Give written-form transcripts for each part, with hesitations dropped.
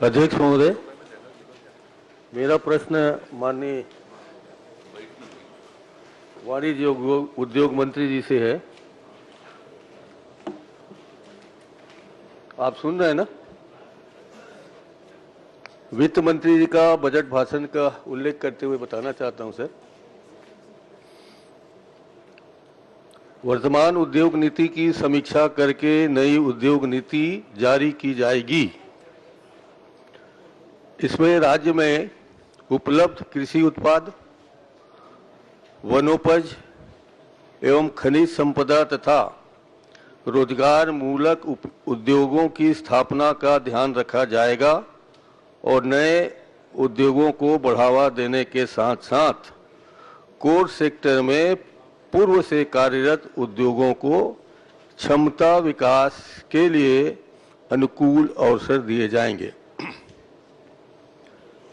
अध्यक्ष महोदय, मेरा प्रश्न माननीय वाणिज्य उद्योग मंत्री जी से है। आप सुन रहे हैं ना? वित्त मंत्री जी का बजट भाषण का उल्लेख करते हुए बताना चाहता हूं सर, वर्तमान उद्योग नीति की समीक्षा करके नई उद्योग नीति जारी की जाएगी। इसमें राज्य में उपलब्ध कृषि उत्पाद, वनोपज एवं खनिज संपदा तथा रोजगार मूलक उद्योगों की स्थापना का ध्यान रखा जाएगा और नए उद्योगों को बढ़ावा देने के साथ साथ कोर सेक्टर में पूर्व से कार्यरत उद्योगों को क्षमता विकास के लिए अनुकूल अवसर दिए जाएंगे।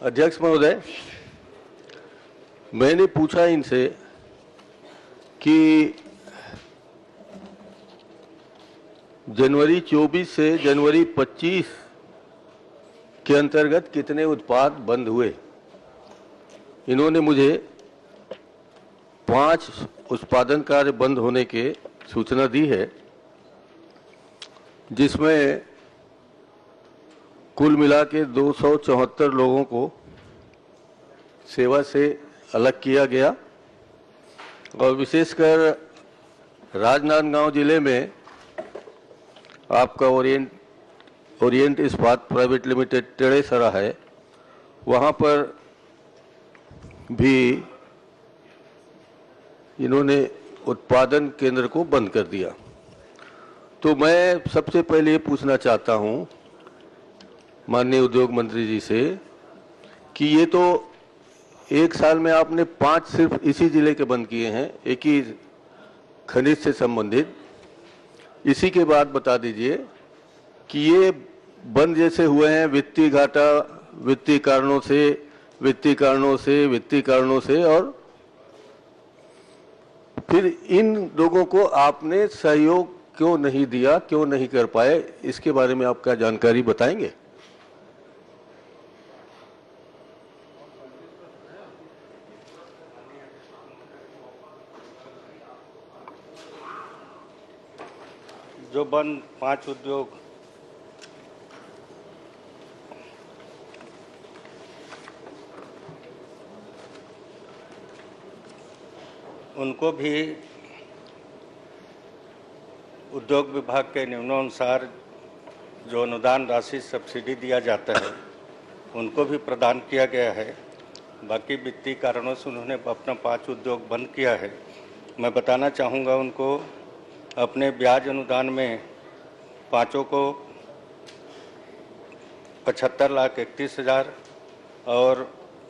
अध्यक्ष महोदय, मैंने पूछा इनसे कि जनवरी 24 से जनवरी 25 के अंतर्गत कितने उत्पाद बंद हुए। इन्होंने मुझे 5 उत्पादन कार्य बंद होने के सूचना दी है, जिसमें कुल मिला के 274 लोगों को सेवा से अलग किया गया और विशेषकर राजनांदगांव जिले में आपका ओरिएंट इस्पात प्राइवेट लिमिटेड टेढ़ेसरा है, वहाँ पर भी इन्होंने उत्पादन केंद्र को बंद कर दिया। तो मैं सबसे पहले ये पूछना चाहता हूँ माननीय उद्योग मंत्री जी से कि ये तो एक साल में आपने 5 सिर्फ इसी जिले के बंद किए हैं, एक ही खनिज से संबंधित। इसी के बाद बता दीजिए कि ये बंद जैसे हुए हैं वित्तीय घाटा, वित्तीय कारणों से और फिर इन लोगों को आपने सहयोग क्यों नहीं दिया, क्यों नहीं कर पाए, इसके बारे में आप क्या जानकारी बताएंगे? जो बंद 5 उद्योग उनको भी उद्योग विभाग के नियमानुसार जो अनुदान राशि सब्सिडी दिया जाता है उनको भी प्रदान किया गया है। बाकी वित्तीय कारणों से उन्होंने अपना 5 उद्योग बंद किया है। मैं बताना चाहूँगा उनको अपने ब्याज अनुदान में 5 को 75,31,000 और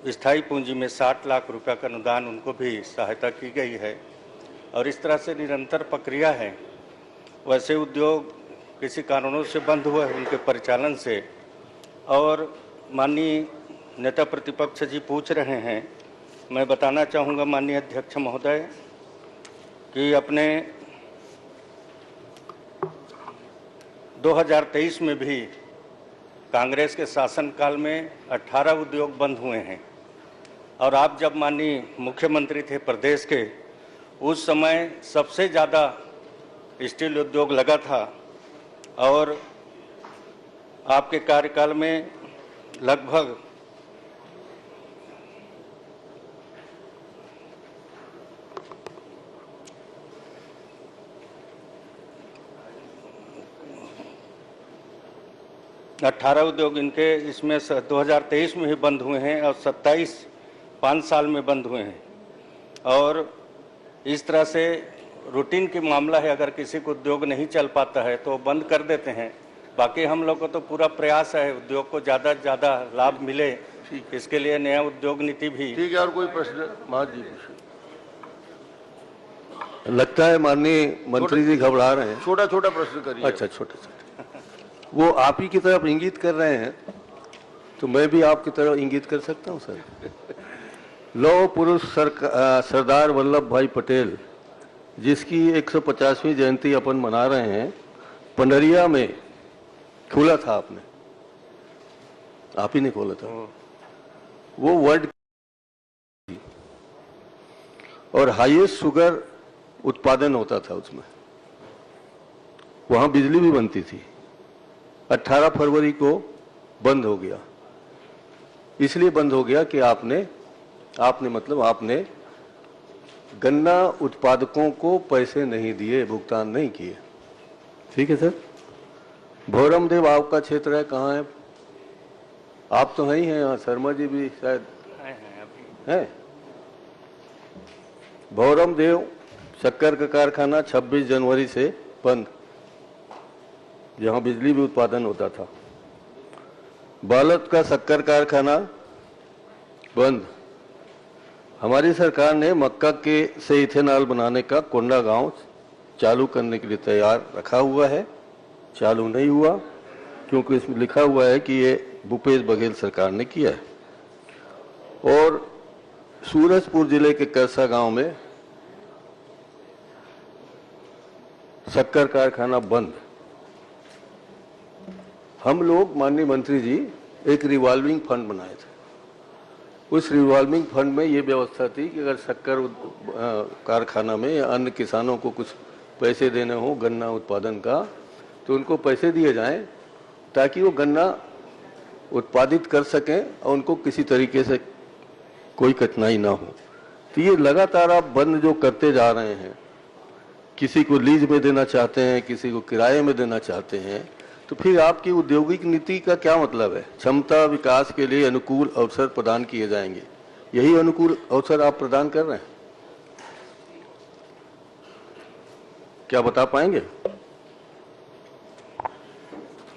स्थायी पूंजी में 60 लाख रुपए का अनुदान उनको भी सहायता की गई है। और इस तरह से निरंतर प्रक्रिया है। वैसे उद्योग किसी कारणों से बंद हुए हैं उनके परिचालन से। और माननीय नेता प्रतिपक्ष जी पूछ रहे हैं, मैं बताना चाहूँगा माननीय अध्यक्ष महोदय कि अपने 2023 में भी कांग्रेस के शासनकाल में 18 उद्योग बंद हुए हैं। और आप जब माननीय मुख्यमंत्री थे प्रदेश के, उस समय सबसे ज़्यादा स्टील उद्योग लगा था और आपके कार्यकाल में लगभग अठारह उद्योग इनके इसमें 2023 में ही बंद हुए हैं और 5 साल में बंद हुए हैं। और इस तरह से रूटीन की मामला है, अगर किसी को उद्योग नहीं चल पाता है तो बंद कर देते हैं। बाकी हम लोग को तो पूरा प्रयास है उद्योग को ज़्यादा से ज़्यादा लाभ मिले, इसके लिए नया उद्योग नीति भी। ठीक है। और कोई प्रश्न? महाजी, लगता है माननीय मंत्री जी घबरा रहे हैं। छोटा छोटा प्रश्न करिए। अच्छा, छोटा वो आप ही की तरफ इंगित कर रहे हैं तो मैं भी आपकी तरफ इंगित कर सकता हूं सर। लौह पुरुष सरदार वल्लभ भाई पटेल, जिसकी 150वीं जयंती अपन मना रहे हैं, पंडरिया में खुला था आपने। आप ही ने खोला था। वो वर्ल्ड और हाईएस्ट शुगर उत्पादन होता था उसमें, वहां बिजली भी बनती थी। 18 फरवरी को बंद हो गया। इसलिए बंद हो गया कि आपने गन्ना उत्पादकों को पैसे नहीं दिए, भुगतान नहीं किए। ठीक है सर। भौरम देव आपका क्षेत्र है, कहाँ है? आप तो हैं ही हैं यहाँ, शर्मा जी भी शायद हैं। भौरम देव शक्कर का कारखाना 26 जनवरी से बंद, जहां बिजली भी उत्पादन होता था। बालत का शक्कर कारखाना बंद। हमारी सरकार ने मक्का के से इथेनॉल बनाने का कोंडागांव चालू करने के लिए तैयार रखा हुआ है, चालू नहीं हुआ क्योंकि इसमें लिखा हुआ है कि ये भूपेश बघेल सरकार ने किया है। और सूरजपुर जिले के करसा गांव में शक्कर कारखाना बंद। हम लोग माननीय मंत्री जी एक रिवॉल्विंग फंड बनाए थे। उस रिवॉल्विंग फंड में ये व्यवस्था थी कि अगर शक्कर कारखाना में या अन्य किसानों को कुछ पैसे देने हो गन्ना उत्पादन का, तो उनको पैसे दिए जाएं ताकि वो गन्ना उत्पादित कर सकें और उनको किसी तरीके से कोई कठिनाई ना हो। तो ये लगातार आप बंद जो करते जा रहे हैं, किसी को लीज में देना चाहते हैं, किसी को किराए में देना चाहते हैं, तो फिर आपकी औद्योगिक नीति का क्या मतलब है? क्षमता विकास के लिए अनुकूल अवसर प्रदान किए जाएंगे, यही अनुकूल अवसर आप प्रदान कर रहे हैं? क्या बता पाएंगे?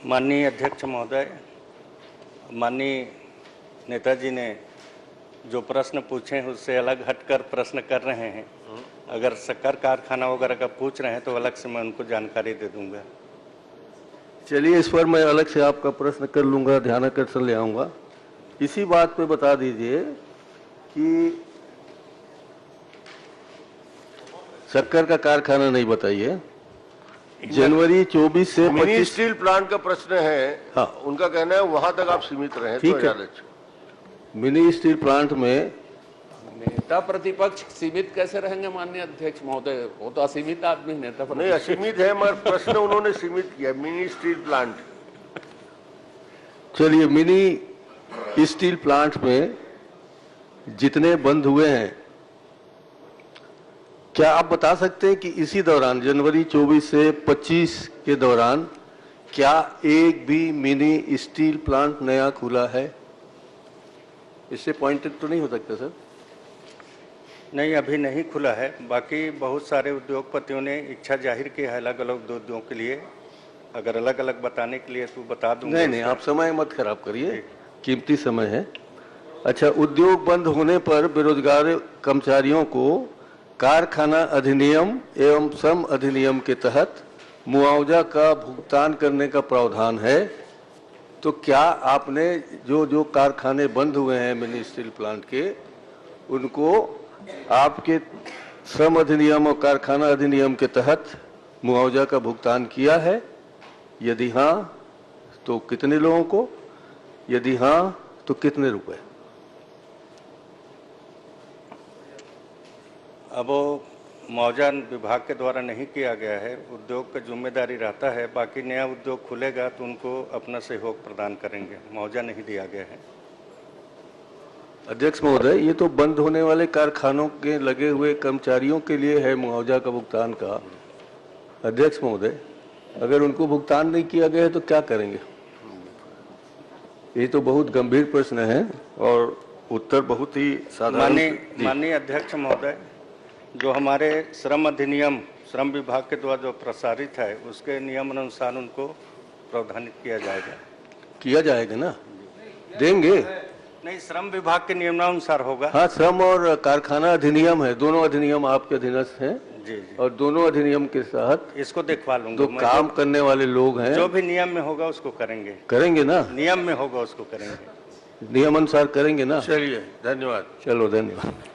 माननीय अध्यक्ष महोदय, माननीय नेताजी ने जो प्रश्न पूछे हैं उससे अलग हटकर प्रश्न कर रहे हैं। अगर शक्कर कारखाना वगैरह का पूछ रहे हैं तो अलग से मैं उनको जानकारी दे दूंगा। चलिए, इस पर मैं अलग से आपका प्रश्न कर लूंगा, ध्यान आकर्षण ले आऊंगा। इसी बात पे बता दीजिए कि शक्कर का कारखाना नहीं बताइए, जनवरी 24 से मिनी 25 स्टील प्लांट का प्रश्न है। हाँ। उनका कहना है वहां तक आप सीमित रहे ठीक तो है। ज्यादा अच्छा। मिनी स्टील प्लांट में नेता प्रतिपक्ष सीमित कैसे रहेंगे माननीय अध्यक्ष महोदय? वो तो असीमित आदमी नेता नहीं, प्रतिपक्ष। असीमित है मगर प्रश्न उन्होंने सीमित किया, मिनी स्टील प्लांट। चलिए, मिनी स्टील प्लांट में जितने बंद हुए हैं, क्या आप बता सकते हैं कि इसी दौरान जनवरी 24 से 25 के दौरान क्या एक भी मिनी स्टील प्लांट नया खुला है? इससे पॉइंटेड तो नहीं हो सकता सर? नहीं, अभी नहीं खुला है। बाकी बहुत सारे उद्योगपतियों ने इच्छा जाहिर की है अलग अलग उद्योगों के लिए। अगर अलग अलग बताने के लिए तो बता दूंगा। नहीं नहीं, आप समय मत खराब करिए, कीमती समय है। अच्छा, उद्योग बंद होने पर बेरोजगार कर्मचारियों को कारखाना अधिनियम एवं श्रम अधिनियम के तहत मुआवजा का भुगतान करने का प्रावधान है। तो क्या आपने जो कारखाने बंद हुए हैं मिनी स्टील प्लांट के, उनको आपके श्रम अधिनियम और कारखाना अधिनियम के तहत मुआवजा का भुगतान किया है? यदि हाँ तो कितने लोगों को? यदि हाँ तो कितने रुपए? अब वो मुआवजा विभाग के द्वारा नहीं किया गया है, उद्योग का जिम्मेदारी रहता है। बाकी नया उद्योग खुलेगा तो उनको अपना सहयोग प्रदान करेंगे, मुआवजा नहीं दिया गया है। अध्यक्ष महोदय, ये तो बंद होने वाले कारखानों के लगे हुए कर्मचारियों के लिए है मुआवजा का भुगतान का। अध्यक्ष महोदय, अगर उनको भुगतान नहीं किया गया है तो क्या करेंगे? ये तो बहुत गंभीर प्रश्न है और उत्तर बहुत ही साधारण। माननीय अध्यक्ष महोदय, जो हमारे श्रम अधिनियम श्रम विभाग के द्वारा जो प्रसारित है उसके नियम अनुसार उनको प्रावधानित किया जाएगा ना? देंगे? नहीं, श्रम विभाग के नियमानुसार होगा। हाँ, श्रम और कारखाना अधिनियम है, दोनों अधिनियम आपके अधीनस्थ हैं। जी जी। और दोनों अधिनियम के तहत इसको देखवा लूंगा। जो काम करने वाले लोग हैं, जो भी नियम में होगा उसको करेंगे ना? नियम में होगा उसको करेंगे, नियम अनुसार करेंगे ना? चलिए, धन्यवाद। चलो, धन्यवाद।